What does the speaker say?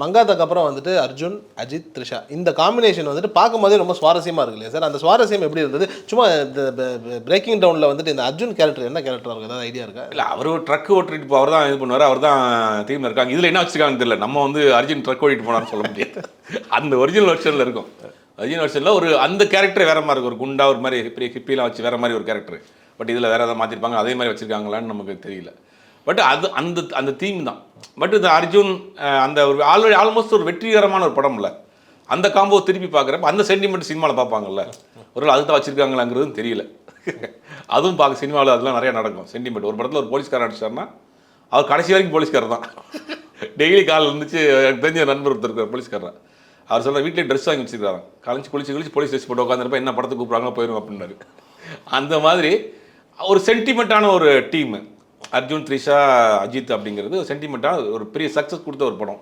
மங்காத்தாக்கு அப்புறம் வந்துட்டு அர்ஜுன், அஜித், த்ரிஷா இந்த காம்பினேஷன் வந்துட்டு பார்க்கும்போதே ரொம்ப சுவாரஸ்யமாக இருக்கு இல்லையா சார்? அந்த சுவாரஸ்யம் எப்படி இருந்தது? சும்மா இந்த பிரேக்கிங் டவுனில் வந்துட்டு இந்த அர்ஜுன் கேரக்டர் என்ன கேரக்டர் இருக்குது, ஏதாவது ஐடியா இருக்கா? இல்லை, அவர் ஒரு ட்ரக் ஓட்டிட்டு அவர் தான் இது பண்ணுவார், அவர் தான் டீமில் இருக்காங்க. இதில் என்ன வச்சுருக்காங்கன்னு தெரியல. நம்ம வந்து அர்ஜுன் ட்ரக் ஓட்டிட்டு போனான்னு சொல்ல முடியாது. அந்த ஒரிஜினல் வெர்ஷனில் இருக்கும். ஒரிஜினல் வெர்ஷனில் ஒரு அந்த கேரக்டர் வேறு மாதிரி இருக்கும். ஒரு குண்டா ஒரு மாதிரி பெரிய ஹிப்பிலாம் வச்சு வேறு மாதிரி ஒரு கேரக்டர். பட் இதில் வேறு எதாவது மாற்றிருப்பாங்க, அதே மாதிரி வச்சுருக்காங்களான்னு நமக்கு தெரியல. பட் அது அந்த அந்த தீம் தான். பட் இந்த அர்ஜுன் அந்த ஒரு ஆல்மோஸ்ட் ஒரு வெற்றிகரமான ஒரு படம் இல்லை. அந்த காம்போ திருப்பி பார்க்குறப்ப அந்த சென்டிமெண்ட் சினிமாவில் பார்ப்பாங்கல்ல, ஒரு அதுதான் வச்சுருக்காங்களாங்கிறதும் தெரியல. அதுவும் பார்க்க சினிமாவில் அதெல்லாம் நிறையா நடக்கும். சென்டிமெண்ட் ஒரு படத்தில் ஒரு போலீஸ்காரர் அடிச்சார்னா அவர் கடைசி வரைக்கும் போலீஸ்காரர் தான். டெய்லி காலையில் இருந்துச்சு. எனக்கு தெரிஞ்ச நண்பர் ஒருத்தர் இருக்கிற போலீஸ்காரர், அவர் சொல்கிற வீட்டிலே ட்ரெஸ் வாங்கி வச்சுருக்காங்க. கழிச்சு குளிச்சு போலீஸ் ட்ரெஸ் போட்டு உட்காந்துருப்பா, என்ன படத்துக்கு கூப்பிட்றாங்க போயிடும் அப்படின்னாரு. அந்த மாதிரி ஒரு சென்டிமெண்ட்டான ஒரு டீமு அர்ஜுன், த்ரிஷா, அஜித் அப்படிங்கிறது சென்டிமெண்ட்டாக ஒரு பெரிய சக்ஸஸ் கொடுத்த ஒரு படம்.